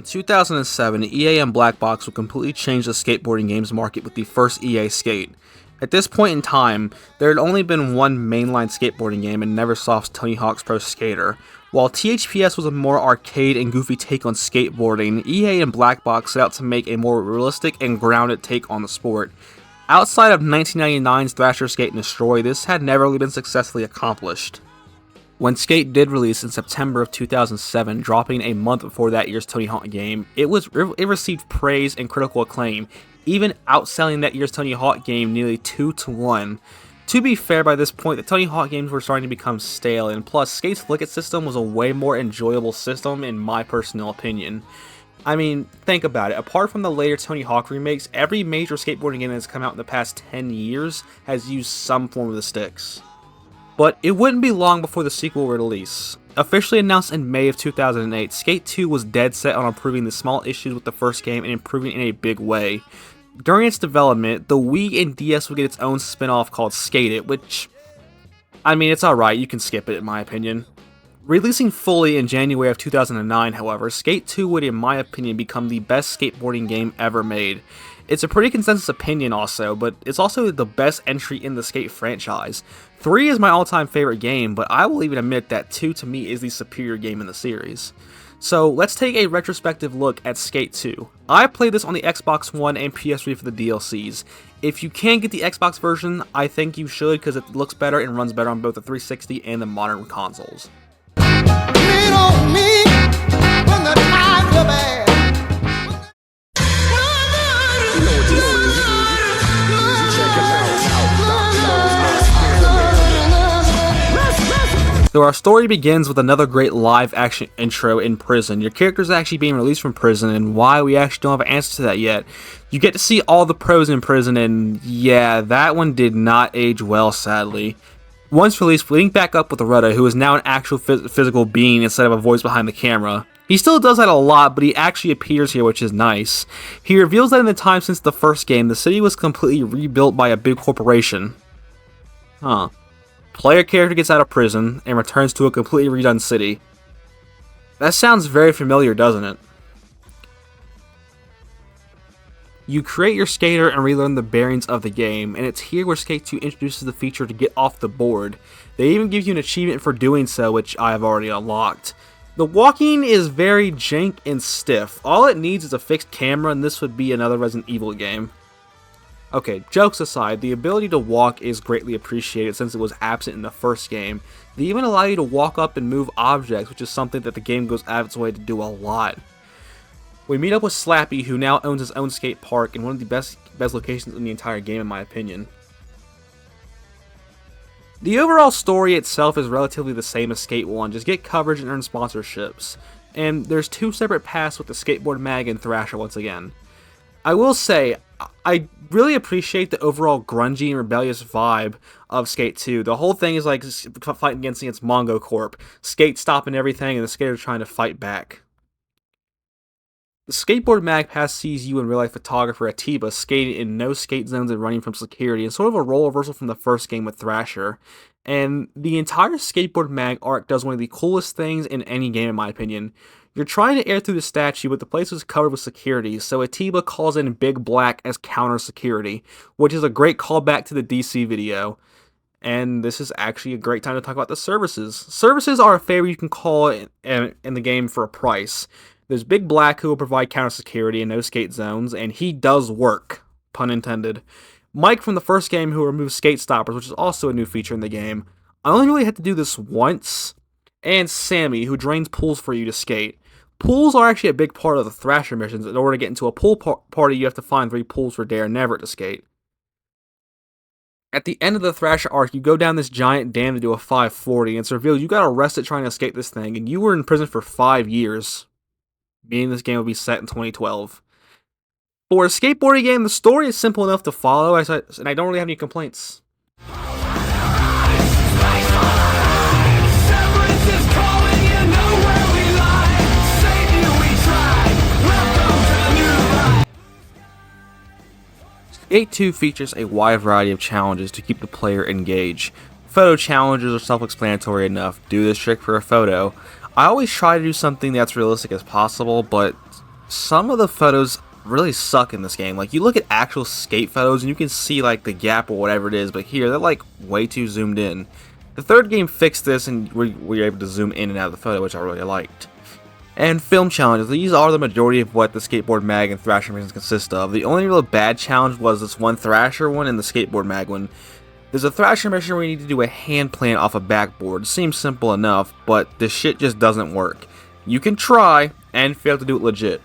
2007, EA and Black Box would completely change the skateboarding games market with the first EA Skate. At this point in time, there had only been one mainline skateboarding game in Neversoft's Tony Hawk's Pro Skater. While THPS was a more arcade and goofy take on skateboarding, EA and Black Box set out to make a more realistic and grounded take on the sport. Outside of 1999's Thrasher Skate and Destroy, this had never really been successfully accomplished. When Skate did release in September of 2007, dropping a month before that year's Tony Hawk game, it received praise and critical acclaim, even outselling that year's Tony Hawk game nearly 2-1. To be fair, by this point, the Tony Hawk games were starting to become stale, and plus, Skate's Flick-It system was a way more enjoyable system in my personal opinion. I mean, think about it, apart from the later Tony Hawk remakes, every major skateboarding game that's come out in the past 10 years has used some form of the sticks. But it wouldn't be long before the sequel would release. Officially announced in May of 2008, Skate 2 was dead set on improving the small issues with the first game and improving in a big way. During its development, the Wii and DS would get its own spin-off called Skate It, which, I mean, it's alright, you can skip it in my opinion. Releasing fully in January of 2009, however, Skate 2 would, in my opinion, become the best skateboarding game ever made. It's a pretty consensus opinion also, but it's also the best entry in the Skate franchise. 3 is my all-time favorite game, but I will even admit that 2 to me is the superior game in the series. So let's take a retrospective look at Skate 2. I played this on the Xbox One and PS3 for the DLCs. If you can get the Xbox version, I think you should because it looks better and runs better on both the 360 and the modern consoles. Lean on me when the times are bad. So our story begins with another great live action intro in prison. Your character is actually being released from prison, and why we actually don't have an answer to that yet. You get to see all the pros in prison, and yeah, that one did not age well, sadly. Once released, we link back up with Rudda, who is now an actual physical being instead of a voice behind the camera. He still does that a lot, but he actually appears here, which is nice. He reveals that in the time since the first game, the city was completely rebuilt by a big corporation. Huh. Player character gets out of prison and returns to a completely redone city. That sounds very familiar, doesn't it? You create your skater and relearn the bearings of the game, and it's here where Skate 2 introduces the feature to get off the board. They even give you an achievement for doing so, which I have already unlocked. The walking is very jank and stiff. All it needs is a fixed camera, and this would be another Resident Evil game. Okay, jokes aside, the ability to walk is greatly appreciated since it was absent in the first game. They even allow you to walk up and move objects, which is something that the game goes out of its way to do a lot. We meet up with Slappy, who now owns his own skate park in one of the best locations in the entire game in my opinion. The overall story itself is relatively the same as Skate 1, just get coverage and earn sponsorships. And there's 2 separate paths with the Skateboard Mag and Thrasher once again. I will say, I really appreciate the overall grungy and rebellious vibe of Skate 2. The whole thing is like fighting against Mongo Corp. Skate stopping everything and the skater trying to fight back. The Skateboard Mag Pass sees you and real-life photographer Atiba skating in no skate zones and running from security, and sort of a role reversal from the first game with Thrasher. And the entire Skateboard Mag arc does one of the coolest things in any game in my opinion. You're trying to air through the statue, but the place is covered with security, so Atiba calls in Big Black as counter security, which is a great callback to the DC video. And this is actually a great time to talk about the services. Services are a favor you can call in the game for a price. There's Big Black, who will provide counter security and no skate zones, and he does work, pun intended. Mike from the first game, who removes skate stoppers, which is also a new feature in the game. I only really had to do this once. And Sammy, who drains pools for you to skate. Pools are actually a big part of the Thrasher missions. In order to get into a pool party, you have to find 3 pools for Dare Never to skate. At the end of the Thrasher arc, you go down this giant dam to do a 540, and it's revealed you got arrested trying to escape this thing, and you were in prison for 5 years. Meaning this game will be set in 2012. For a skateboarding game, the story is simple enough to follow, and I don't really have any complaints. Skate 2 features a wide variety of challenges to keep the player engaged. Photo challenges are self-explanatory enough. Do this trick for a photo. I always try to do something that's realistic as possible, but Some of the photos really suck in this game. Like, you look at actual skate photos and you can see like the gap or whatever it is, but here they're like way too zoomed in. The third game fixed this and we were able to zoom in and out of the photo, which I really liked. And film challenges. These are the majority of what the skateboard mag and Thrasher missions consist of. The only real bad challenge was this one Thrasher one and the skateboard mag one. There's a Thrasher mission where you need to do a hand plant off a backboard. It seems simple enough, but this shit just doesn't work. You can try and fail to do it legit.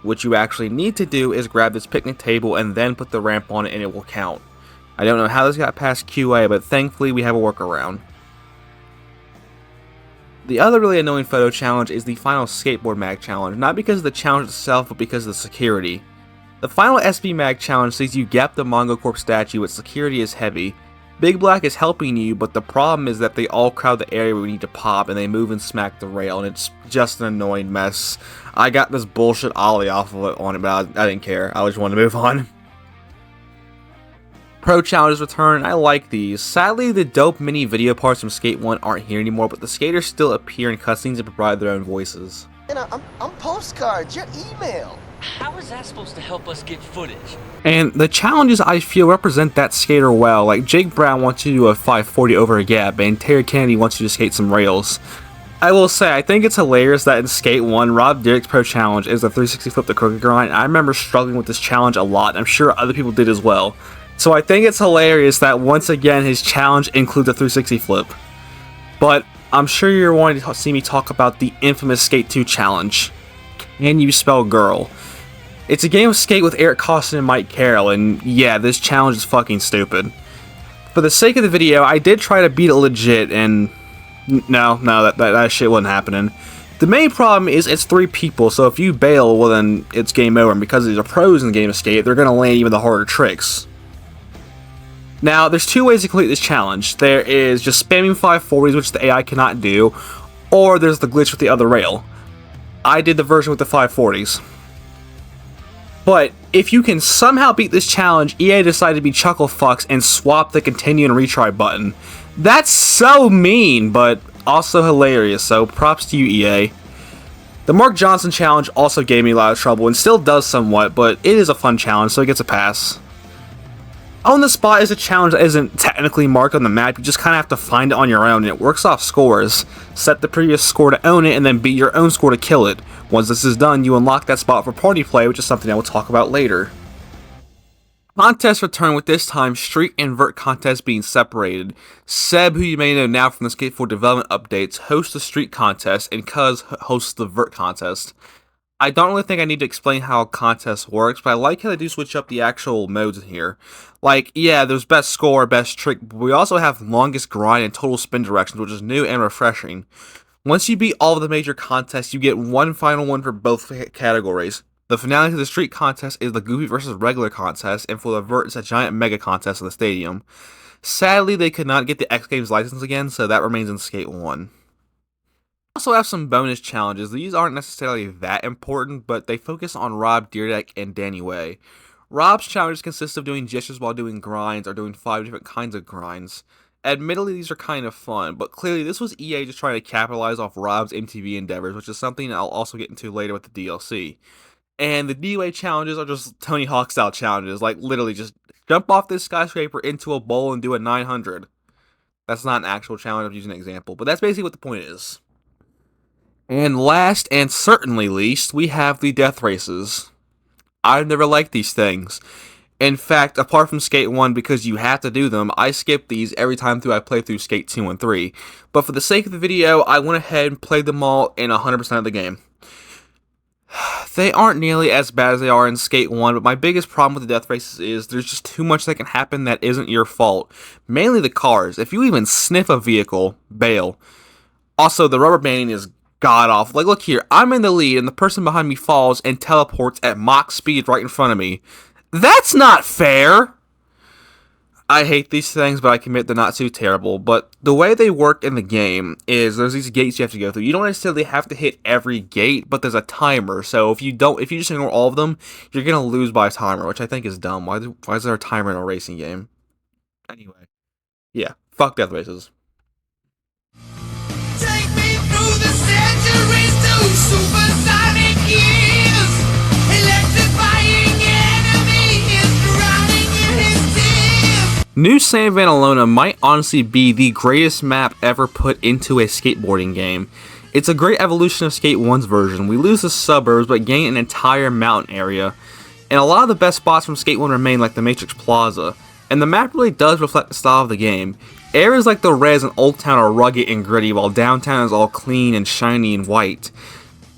What you actually need to do is grab this picnic table and then put the ramp on it and it will count. I don't know how this got past QA, but thankfully we have a workaround. The other really annoying photo challenge is the final skateboard mag challenge, not because of the challenge itself, but because of the security. The final SB mag challenge sees you gap the Mongo Corp statue, its security is heavy. Big Black is helping you, but the problem is that they all crowd the area where we need to pop and they move and smack the rail, and it's just an annoying mess. I got this bullshit ollie off of it on it, but I didn't care. I just wanted to move on. Pro challenges return, I like these. Sadly, the dope mini video parts from Skate 1 aren't here anymore, but the skaters still appear in cutscenes and provide their own voices. And I'm postcards, your email. How is that supposed to help us get footage? And the challenges I feel represent that skater well, like Jake Brown wants you to do a 540 over a gap, and Terry Kennedy wants you to skate some rails. I will say, I think it's hilarious that in Skate 1, Rob Dyrdek's pro challenge is the 360 flip the crooked grind. I remember struggling with this challenge a lot, and I'm sure other people did as well. So I think it's hilarious that once again his challenge includes a 360 flip. But I'm sure you're wanting to see me talk about the infamous Skate 2 challenge. Can you spell girl? It's a game of skate with Eric Costin and Mike Carroll, and yeah, this challenge is fucking stupid. For the sake of the video, I did try to beat it legit, and no, that shit wasn't happening. The main problem is it's 3 people, so if you bail, well then it's game over, and because these are pros in the game of skate, they're gonna land even the harder tricks. Now, there's 2 ways to complete this challenge. There is just spamming 540s, which the AI cannot do, or there's the glitch with the other rail. I did the version with the 540s. But if you can somehow beat this challenge, EA decided to be chuckle fucks and swap the continue and retry button. That's so mean, but also hilarious, so props to you, EA. The Mark Johnson challenge also gave me a lot of trouble and still does somewhat, but it is a fun challenge, so it gets a pass. On the Spot is a challenge that isn't technically marked on the map, you just kind of have to find it on your own, and it works off scores. Set the previous score to own it, and then beat your own score to kill it. Once this is done, you unlock that spot for party play, which is something I will talk about later. Contests return, with this time Street and Vert contests being separated. Seb, who you may know now from the Skate 4 development updates, hosts the Street contest, and Cuz hosts the Vert contest. I don't really think I need to explain how a contest works, but I like how they do switch up the actual modes in here. Like, yeah, there's best score, best trick, but we also have longest grind and total spin directions, which is new and refreshing. Once you beat all of the major contests, you get one final one for both categories. The finale to the Street contest is the Goofy vs. Regular contest, and for the Vert, it's a giant mega contest in the stadium. Sadly, they could not get the X Games license again, so that remains in Skate 1. Also have some bonus challenges. These aren't necessarily that important, but they focus on Rob Dyrdek and Danny Way. Rob's challenges consist of doing gestures while doing grinds or doing 5 different kinds of grinds. Admittedly, these are kind of fun, but clearly this was EA just trying to capitalize off Rob's MTV endeavors, which is something I'll also get into later with the DLC. And the D-Way challenges are just Tony Hawk style challenges, like literally just jump off this skyscraper into a bowl and do a 900. That's not an actual challenge, I'm using an example, but that's basically what the point is. And last and certainly least, we have the death races. I've never liked these things. In fact, apart from Skate 1, because you have to do them, I skip these every time I play through Skate 2 and 3. But for the sake of the video, I went ahead and played them all in 100% of the game. They aren't nearly as bad as they are in Skate 1, but my biggest problem with the death races is there's just too much that can happen that isn't your fault. Mainly the cars. If you even sniff a vehicle, bail. Also, the rubber banding is god awful. Like, look here, I'm in the lead and the person behind me falls and teleports at Mach speed right in front of me. That's not fair! I hate these things, but I can admit they're not too terrible. But the way they work in the game is there's these gates you have to go through. You don't necessarily have to hit every gate, but there's a timer. So if you just ignore all of them, you're gonna lose by a timer, which I think is dumb. Why is there a timer in a racing game? Anyway, yeah, fuck death races. Take me through the centuries to supersonic years. New San Vanalona might honestly be the greatest map ever put into a skateboarding game. It's a great evolution of Skate 1's version. We lose the suburbs but gain an entire mountain area. And a lot of the best spots from Skate 1 remain, like the Matrix Plaza. And the map really does reflect the style of the game. Areas like the Res and Old Town are rugged and gritty, while downtown is all clean and shiny and white.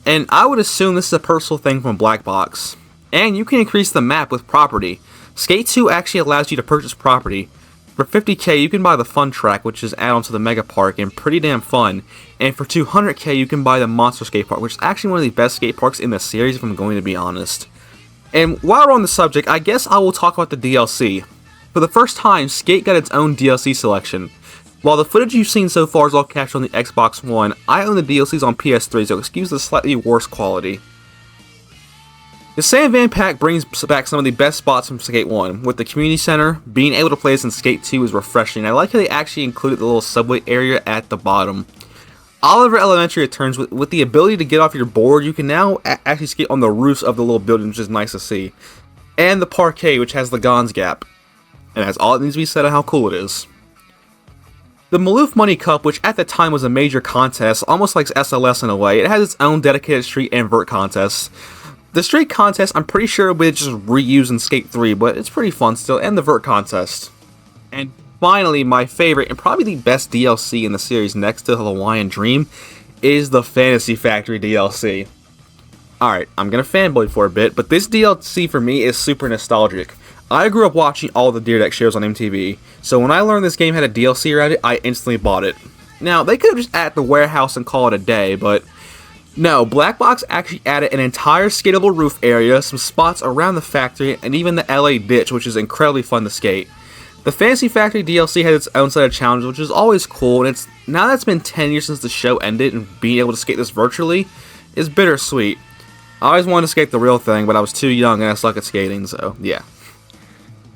And I would assume this is a personal thing from Black Box. And you can increase the map with property. Skate 2 actually allows you to purchase property. For 50k you can buy the Fun Track, which is add-on to the Mega Park and pretty damn fun. And for 200k you can buy the Monster Skate Park, which is actually one of the best skate parks in the series if I'm going to be honest. And while we're on the subject, I guess I will talk about the DLC. For the first time, Skate got its own DLC selection. While the footage you've seen so far is all captured on the Xbox One, I own the DLCs on PS3, so excuse the slightly worse quality. The San Van pack brings back some of the best spots from Skate 1. With the community center, being able to play this in Skate 2 is refreshing. I like how they actually included the little subway area at the bottom. Oliver Elementary returns with the ability to get off your board. You can now actually skate on the roofs of the little building, which is nice to see. And the parquet, which has the Gons Gap. And that's all it needs to be said on how cool it is. The Maloof Money Cup, which at the time was a major contest, almost like SLS in a way, it has its own dedicated street and vert contests. The street contest, I'm pretty sure we just reused in Skate 3, but it's pretty fun still, and the vert contest. And finally, my favorite, and probably the best DLC in the series next to the Hawaiian Dream, is the Fantasy Factory DLC. Alright, I'm gonna fanboy for a bit, but this DLC for me is super nostalgic. I grew up watching all the Deer Deck shows on MTV, so when I learned this game had a DLC around it, I instantly bought it. Now, they could have just added the warehouse and call it a day, but no, Black Box actually added an entire skatable roof area, some spots around the factory, and even the LA ditch, which is incredibly fun to skate. The Fantasy Factory DLC has its own set of challenges, which is always cool, and now that it's been 10 years since the show ended, and being able to skate this virtually is bittersweet. I always wanted to skate the real thing, but I was too young and I suck at skating, so yeah.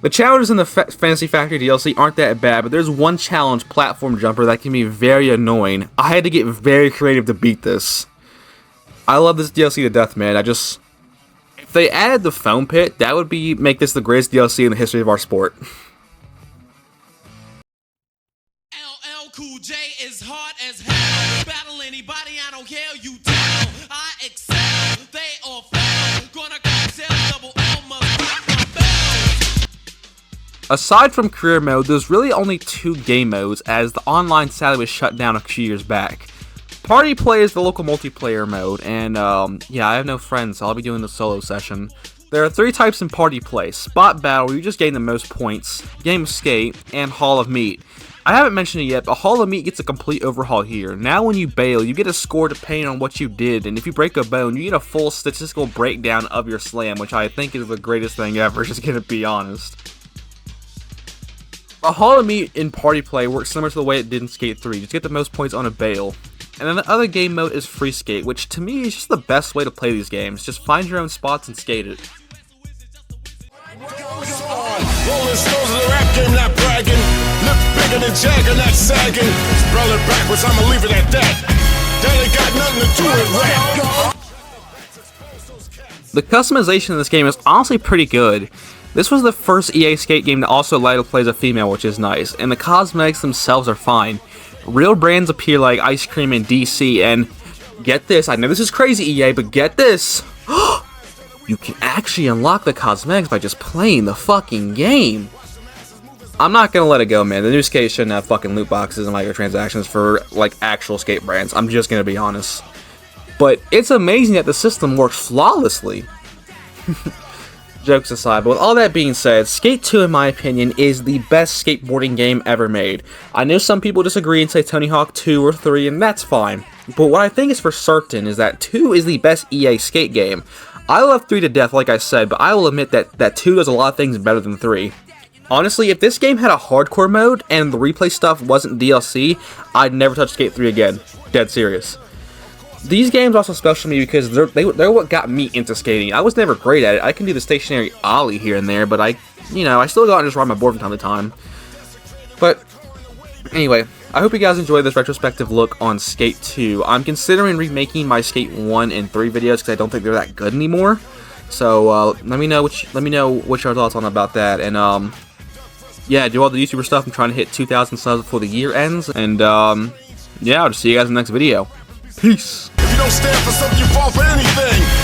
The challenges in the Fantasy Factory DLC aren't that bad, but there's one challenge, Platform Jumper, that can be very annoying. I had to get very creative to beat this. I love this DLC to death, man. If they added the foam pit, that would make this the greatest DLC in the history of our sport. LL Cool J is hard as hell. Battle anybody, I don't care, you tell. I excel, they all fail. Gonna cocktail, double L, must rock my bell. Aside from career mode, there's really only 2 game modes, as the online sadly was shut down a few years back. Party Play is the local multiplayer mode, and yeah, I have no friends, so I'll be doing the solo session. There are 3 types in Party Play: Spot Battle, where you just gain the most points, Game of Skate, and Hall of Meat. I haven't mentioned it yet, but Hall of Meat gets a complete overhaul here. Now when you bail, you get a score depending on what you did, and if you break a bone, you get a full statistical breakdown of your slam, which I think is the greatest thing ever, just gonna be honest. A Hall of Meat in Party Play works similar to the way it did in Skate 3, just get the most points on a bail. And then the other game mode is Free Skate, which to me is just the best way to play these games. Just find your own spots and skate it. Rolling stones in the rap game, not bragging. Look bigger than Jagger, not sagging. Spell it backwards, I'ma leave it at that. That ain't got nothing to do with rap. The customization in this game is honestly pretty good. This was the first EA Skate game to also allow you to play as a female, which is nice. And the cosmetics themselves are fine. Real brands appear like Ice Cream and DC, and get this, I know this is crazy EA, but get this! You can actually unlock the cosmetics by just playing the fucking game! I'm not gonna let it go, man. The new skate shouldn't have fucking loot boxes and microtransactions for, like, actual skate brands. I'm just gonna be honest. But it's amazing that the system works flawlessly. Jokes aside, but with all that being said, Skate 2, in my opinion, is the best skateboarding game ever made. I know some people disagree and say Tony Hawk 2 or 3, and that's fine. But what I think is for certain is that 2 is the best EA Skate game. I love 3 to death, like I said, but I will admit that 2 does a lot of things better than 3. Honestly, if this game had a hardcore mode and the replay stuff wasn't DLC, I'd never touch Skate 3 again. Dead serious. These games are also special to me because they're what got me into skating. I was never great at it. I can do the stationary ollie here and there, but I still go out and just ride my board from time to time. But anyway, I hope you guys enjoyed this retrospective look on Skate 2. I'm considering remaking my Skate 1 and 3 videos because I don't think they're that good anymore. So let me know what your thoughts on about that. And yeah, do all the YouTuber stuff. I'm trying to hit 2,000 subs before the year ends. And yeah, I'll just see you guys in the next video. Peace. If you don't stand for something, you fall for anything.